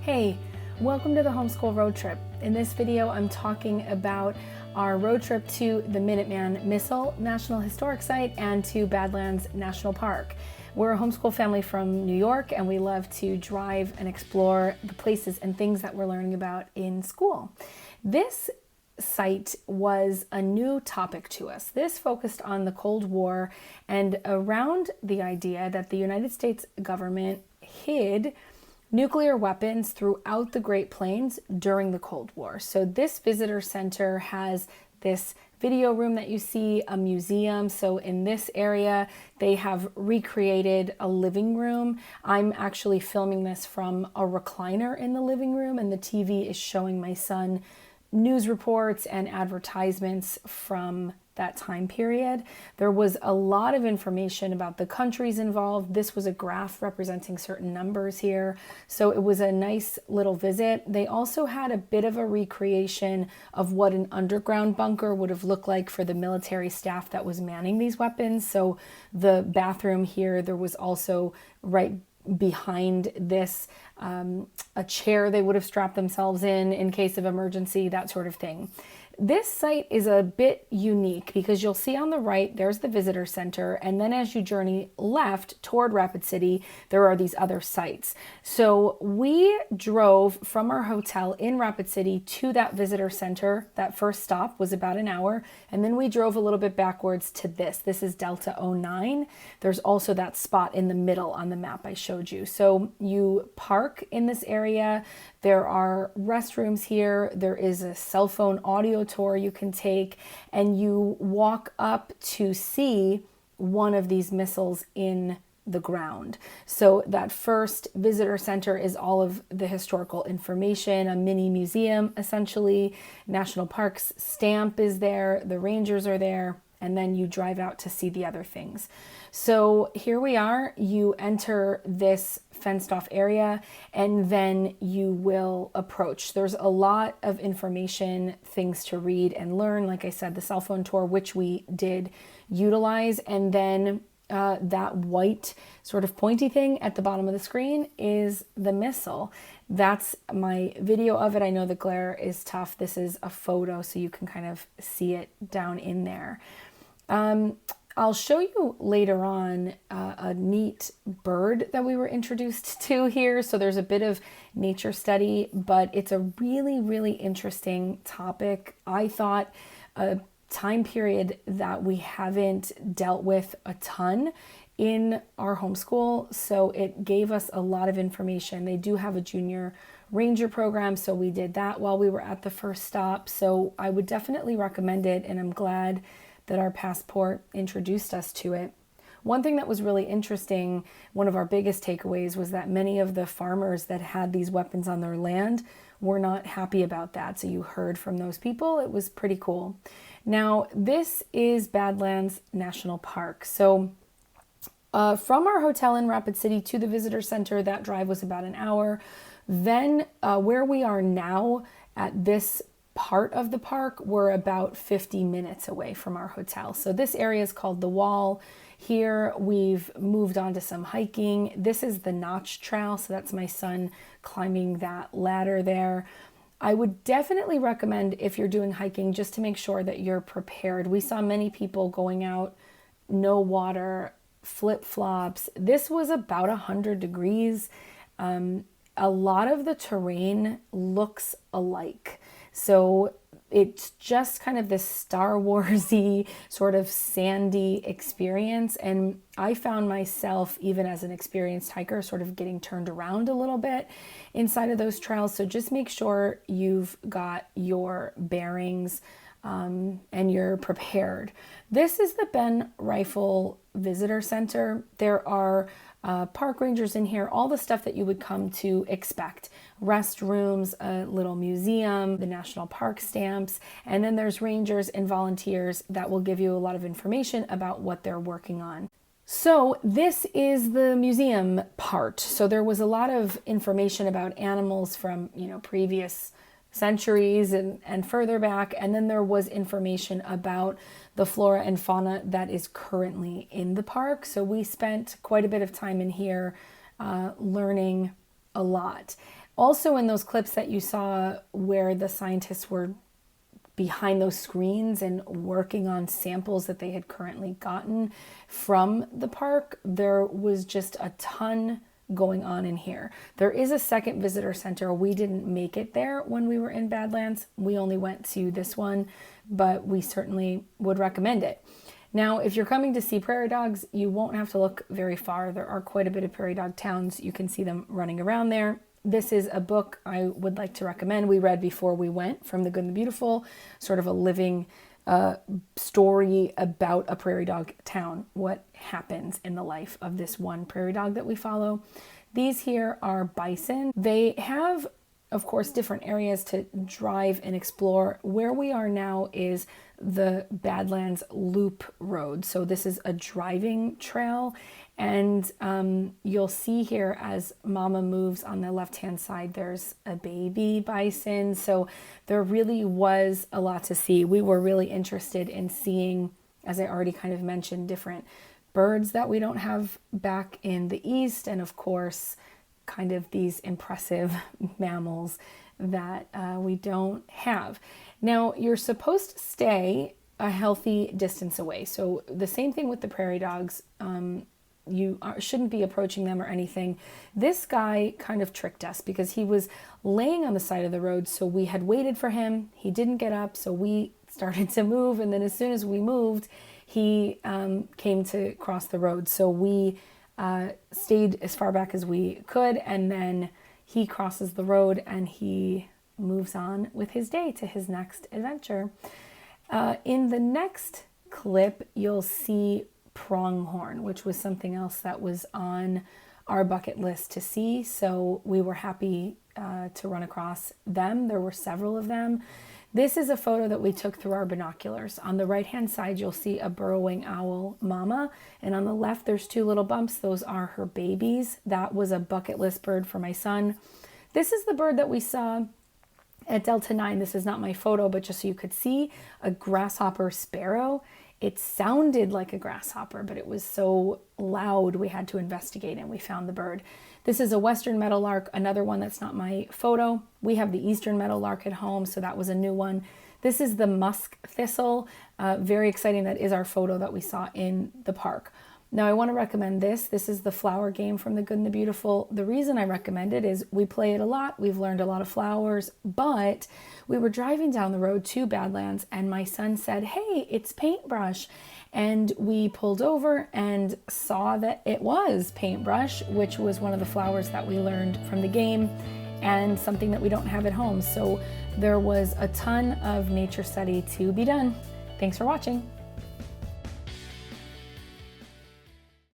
Hey, welcome to the Homeschool Road Trip. In this video, I'm talking about our road trip to the Minuteman Missile National Historic Site and to Badlands National Park. We're a homeschool family from New York, and we love to drive and explore the places and things that we're learning about in school. This site was a new topic to us. This focused on the Cold War and around the idea that the United States government hid nuclear weapons throughout the Great Plains during the Cold War. So this visitor center has this video room that you see, a museum. So in this area, they have recreated a living room. I'm actually filming this from a recliner in the living room, and the TV is showing my son news reports and advertisements from that time period. There was a lot of information about the countries involved. This was a graph representing certain numbers here. So it was a nice little visit. They also had a bit of a recreation of what an underground bunker would have looked like for the military staff that was manning these weapons. So the bathroom here, there was also right behind this a chair they would have strapped themselves in case of emergency, that sort of thing. This site is a bit unique because you'll see on the right, there's the visitor center. And then as you journey left toward Rapid City, there are these other sites. So we drove from our hotel in Rapid City to that visitor center. That first stop was about an hour. And then we drove a little bit backwards to this. This is Delta 09. There's also that spot in the middle on the map I showed you. So you park in this area. There are restrooms here. There is a cell phone audio tour you can take, and you walk up to see one of these missiles in the ground. So that first visitor center is all of the historical information, a mini museum essentially. National Park's stamp is there, the rangers are there, and then you drive out to see the other things. So here we are. You enter this fenced off area, and then you will approach. There's a lot of information, things to read and learn. Like I said, the cell phone tour, which we did utilize, and then that white sort of pointy thing at the bottom of the screen is the missile. That's my video of it. I know the glare is tough. This is a photo, so you can kind of see it down in there. I'll show you later on a neat bird that we were introduced to here. So there's a bit of nature study, but it's a really, really interesting topic. I thought a time period that we haven't dealt with a ton in our homeschool. So it gave us a lot of information. They do have a junior ranger program, so we did that while we were at the first stop. So I would definitely recommend it, and I'm glad that our passport introduced us to it. One thing that was really interesting, one of our biggest takeaways, was that many of the farmers that had these weapons on their land were not happy about that. So you heard from those people. It was pretty cool. Now, this is Badlands National Park. So from our hotel in Rapid City to the visitor center, that drive was about an hour. Then where we are now at this part of the park, we're about 50 minutes away from our hotel. So this area is called the Wall. Here we've moved on to some hiking. This is the Notch Trail, so that's my son climbing that ladder there. I would definitely recommend, if you're doing hiking, just to make sure that you're prepared. We saw many people going out, no water, flip-flops. This was about 100 degrees. A lot of the terrain looks alike. So it's just kind of this Star Wars-y sort of sandy experience. And I found myself, even as an experienced hiker, sort of getting turned around a little bit inside of those trails. So just make sure you've got your bearings and you're prepared. This is the Ben Reifel Visitor Center. There are park rangers in here, all the stuff that you would come to expect. Restrooms, a little museum, the national park stamps, and then there's rangers and volunteers that will give you a lot of information about what they're working on. So this is the museum part. So there was a lot of information about animals from, previous centuries and further back. And then there was information about the flora and fauna that is currently in the park. So we spent quite a bit of time in here learning a lot. Also in those clips that you saw where the scientists were behind those screens and working on samples that they had currently gotten from the park, there was just a ton going on in here. There is a second visitor center. We didn't make it there when we were in Badlands. We only went to this one, but we certainly would recommend it. Now, if you're coming to see prairie dogs, you won't have to look very far. There are quite a bit of prairie dog towns. You can see them running around there. This is a book I would like to recommend. We read before we went, From the Good and the Beautiful, sort of a living story about a prairie dog town, what happens in the life of this one prairie dog that we follow. These here are bison. They have, of course, different areas to drive and explore. Where we are now is the Badlands Loop Road. So this is a driving trail, and you'll see here as Mama moves on the left-hand side, there's a baby bison. So there really was a lot to see. We were really interested in seeing, as I already kind of mentioned, different birds that we don't have back in the East, and of course, kind of these impressive mammals that we don't have. Now, you're supposed to stay a healthy distance away. So the same thing with the prairie dogs. You shouldn't be approaching them or anything. This guy kind of tricked us because he was laying on the side of the road. So we had waited for him. He didn't get up. So we started to move. And then as soon as we moved, he came to cross the road. So we stayed as far back as we could. And then he crosses the road and he moves on with his day to his next adventure. In the next clip, you'll see Pronghorn, which was something else that was on our bucket list to see. So we were happy to run across them. There were several of them. This is a photo that we took through our binoculars. On the right-hand side, you'll see a burrowing owl mama. And on the left, there's two little bumps. Those are her babies. That was a bucket list bird for my son. This is the bird that we saw at Delta 9. This is not my photo, but just so you could see, a grasshopper sparrow. It sounded like a grasshopper, but it was so loud we had to investigate, and we found the bird. This is a western meadowlark, another one that's not my photo. We have the eastern meadowlark at home, so that was a new one. This is the Musk Thistle. Very exciting. That is our photo that we saw in the park. Now I want to recommend this. This is the flower game from the Good and the Beautiful. The reason I recommend it is we play it a lot. We've learned a lot of flowers, but we were driving down the road to Badlands and my son said, "Hey, it's paintbrush." And we pulled over and saw that it was paintbrush, which was one of the flowers that we learned from the game and something that we don't have at home. So there was a ton of nature study to be done. Thanks for watching.